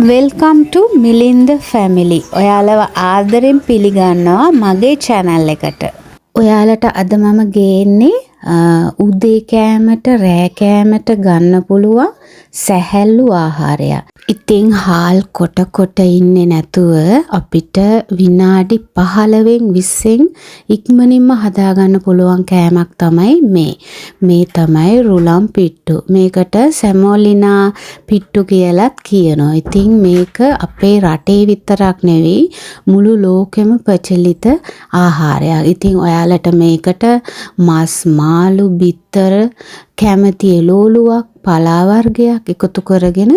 Welcome ටු Milinda family. ඔයාලව ආදරෙන් පිළිගන්නවා මගේ channel එකට. ඔයාලට අද මම ගේන්නේ උදේ කෑමට රෑ කෑමට ගන්න පුළුවන් සැහැල්ලු ආහාරයක්. ඉතින් හාල් කොට ඉන්නේ නැතුව අපිට විනාඩි 15න් 20න් ඉක්මනින්ම හදාගන්න පුළුවන් කෑමක් තමයි මේ. මේ තමයි රුලම් පිට්ටු. මේකට සැමෝලිනා පිට්ටු කියලාත් කියනවා. ඉතින් මේක අපේ රටේ විතරක් නෙවෙයි මුළු ලෝකෙම ප්‍රචලිත ආහාරයක්. ඉතින් ඔයාලට මේකට මස් මාළු බිත්තර කැමති එළවලුවක් පලා වර්ගයක් එකතු කරගෙන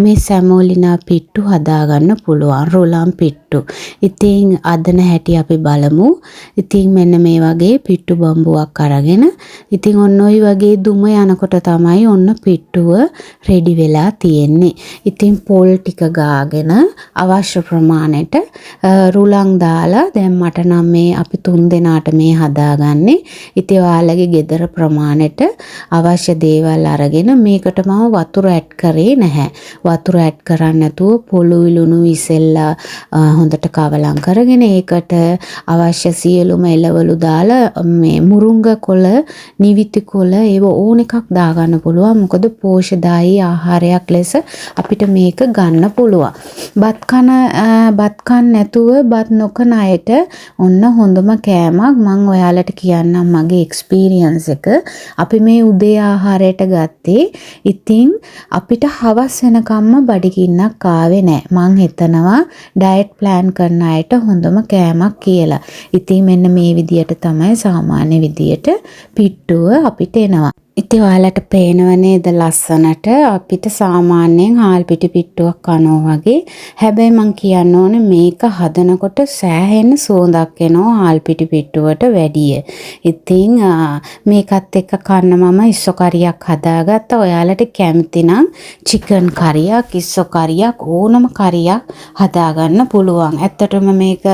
මේ සැමෝලිනා පිට්ටු හදාගන්න පුළුවන් රුලම් පිට්ටු. ඉතින් අදන හැටි අපි බලමු. ඉතින් මෙන්න මේ වගේ පිට්ටු බම්බුවක් අරගෙන ඉතින් ඔන්න ඔය වගේ දුම යනකොට තමයි ඔන්න පිට්ටුව රෙඩි වෙලා තියෙන්නේ. ඉතින් පොල් ටික ගාගෙන අවශ්‍ය ප්‍රමාණයට රුලම් දාලා දැන් මට නම් මේ අපි 3 දෙනාට මේ හදාගන්නේ. ඉතින් ඔයාලගේ ගෙදර ප්‍රමාණයට අවශ්‍ය දේවල් අරගෙන මේකට මම වතුර ඇඩ් කරේ නැහැ. වතුර ඇඩ් කරන්නේ නැතුව පොළු විලුණු ඉසෙල්ලා හොඳට කවලම් කරගෙන ඒකට අවශ්‍ය සියලුම එළවලු දාලා මේ මුරුංග කොළ, නිවිති කොළ ඒව ඕන එකක් දාගන්න පුළුවන්. මොකද පෝෂ්‍යදායී ආහාරයක් ලෙස අපිට මේක ගන්න පුළුවන්. බත් කන්න නැතුව බත් නොකන අයට ඔන්න හොඳම කෑමක්. මම ඔයාලට කියන්නම් මගේ එක්ස්පීරියන්ස් එක. අපි මේ උදේ ආහාරයට ගත්තේ. ඉතින් අපිට හවස් වෙනකම්ම බඩගින්නක් ආවේ නැහැ. මං හිතනවා ඩයට් ප්ලෑන් කරන අයට හොඳම කෑමක් කියලා. ඉතින් මෙන්න මේ විදියට තමයි සාමාන්‍ය විදියට පිට්ටුව අපිට එනවා. ඉතින් ඔයාලට පේනව නේද ලස්සනට අපිට සාමාන්‍යයෙන් හාල් පිටි පිට්ටුවක් කනවා වගේ. හැබැයි මං කියන්න ඕනේ මේක හදනකොට සෑහෙන සුවඳක් එනවා හාල් පිටි පිට්ටුවට වැඩිය. ඉතින් මේකත් එක්ක කන්න මම ඉස්සෝ කරියක් හදාගත්තා. ඔයාලට කැමති නම් චිකන් කරියක්, ඉස්සෝ කරියක් ඕනම කරියක් හදාගන්න පුළුවන්. ඇත්තටම මේක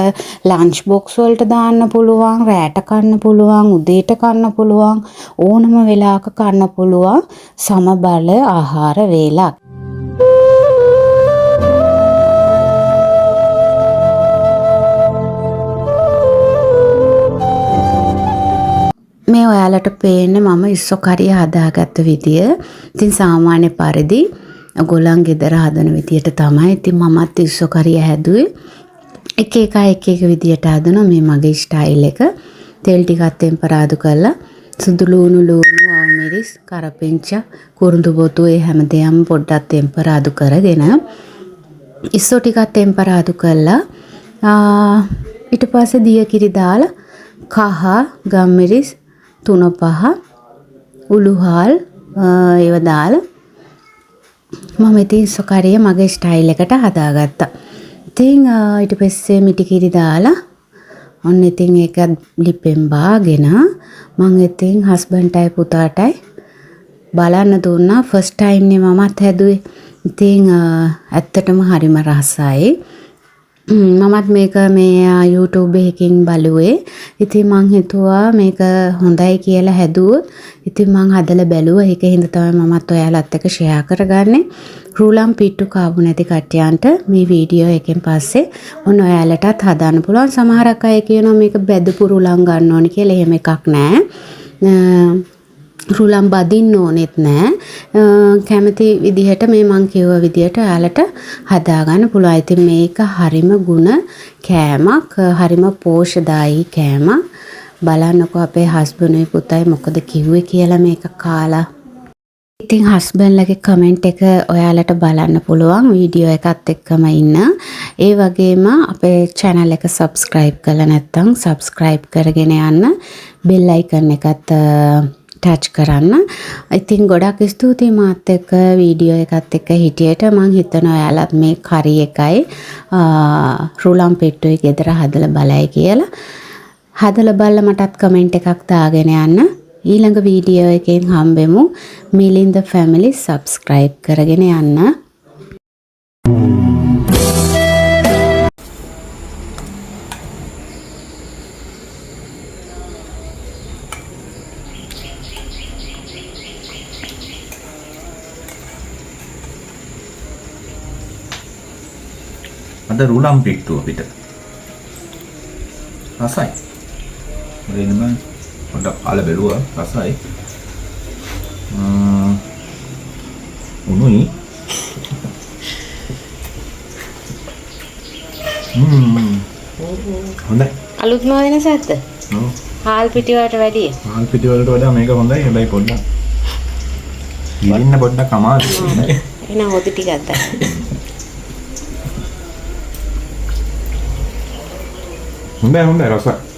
ලන්ච් බොක්ස් වලට දාන්න පුළුවන්, රෑට කන්න පුළුවන්, උදේට කන්න පුළුවන්, ඕනම වෙලාවක කන්න පුළුවන් සමබල ආහාර වේලක්. මේ ඔයාලට පේන්නේ මම ඉස්සෝ කරිය හදාගත්ත විදිය. ඉතින් සාමාන්‍ය පරිදි ඔයගොල්ලන් ගෙදර හදන විදියට තමයි. ඉතින් මමත් ඉස්සෝ කරිය හැදුවේ. එක එක විදියට හදනවා. මේ මගේ ස්ටයිල් එක. තෙල් ටිකක් ටෙම්පරාදු කරලා සුදු ලුණු අවමිරිස් කරපිංචා කුරුඳු බොතු ඒ හැමදේම පොඩ්ඩක් ටෙම්පරාදු කරගෙන ඉස්සෝ ටිකක් ටෙම්පරාදු කරලා ඊට පස්සේ දිය කිරි දාලා කහ ගම්මිරිස් 3-5 උළුහාල් ඒව දාලා මම ඉතින් ඉස්සෝ කරිය මගේ ස්ටයිල් එකට හදාගත්තා. ඉතින් ඊට පස්සේ මිටි කිරි දාලා ඔන්න ඉතින් ඒක ලිපෙන් බාගෙන මම ඉතින් හස්බන්ඩ්ටයි පුතාටයි බලන්න දුන්නා. ෆස්ට් ටයිම් නේ මමත් හැදුවේ. ඉතින් ඇත්තටම හරිම රසයි. මමත් මේක මේ YouTube එකකින් බලුවේ. ඉතින් මං හිතුවා මේක හොඳයි කියලා හැදුවොත්. ඉතින් මං හදලා බැලුවා. ඒකින්ද තමයි මමත් ඔයාලත් එක්ක ෂෙයා කරගන්නේ. රුලම් පිට්ටු කාපු නැති කට්ටියන්ට මේ වීඩියෝ එකෙන් පස්සේ ඔන්න ඔයාලටත් හදාන්න පුළුවන්. සමහරක් අය කියනවා මේක බෙදපු රුලම් ගන්න ඕනි කියලා. එහෙම එකක් නැහැ. රුලම් බදින්න ඕනෙත් නෑ. කැමති විදිහට මේ මං කියව විදිහට ඔයාලට හදාගන්න පුළුවන්. ඉතින් මේක හරිම ගුණ කෑමක්, හරිම පෝෂ්‍යදායී කෑමක්. බලන්නකෝ අපේ හස්බන්ඩ්ගේ පුතයි මොකද කිව්වේ කියලා මේක කාලා. ඉතින් හස්බන්ඩ්ලගේ කමෙන්ට් එක ඔයාලට බලන්න පුළුවන් වීඩියෝ එකත් එක්කම ඉන්න. ඒ වගේම අපේ channel එක subscribe කරලා නැත්නම් subscribe කරගෙන යන්න. bell icon එකත් ටච් කරන්න. ඉතින් ගොඩක් ස්තුතියි මාත් එක්ක වීඩියෝ එකත් එක්ක හිටියට. මං හිතනවා ඔයාලත් මේ කරි එකයි රුලම් පිට්ටුයි ගෙදර හදලා බලයි කියලා. හදලා බලලා මටත් කමෙන්ට් එකක් දාගෙන යන්න. ඊළඟ වීඩියෝ එකෙන් හම්බෙමු. මිලින්ද ෆැමිලි subscribe කරගෙන යන්න. අද රුලම් පිට්ටුව පිට. රසයි. මොකද මම පොඩ්ඩක් කාලා බැලුවා රසයි. උණුයි. හොඳයි. අලුත්ම වෙනසක්ද? ඔව්. හාල් පිටි වලට වැඩිය. හාල් පිටි වලට වඩා මේක හොඳයි. හැබැයි පොඩ්ඩක් ඉරින්න පොඩ්ඩක් අමාරුයි. එහෙනම් හොදි ටිකක් ගන්න. හොඳයි රසයි.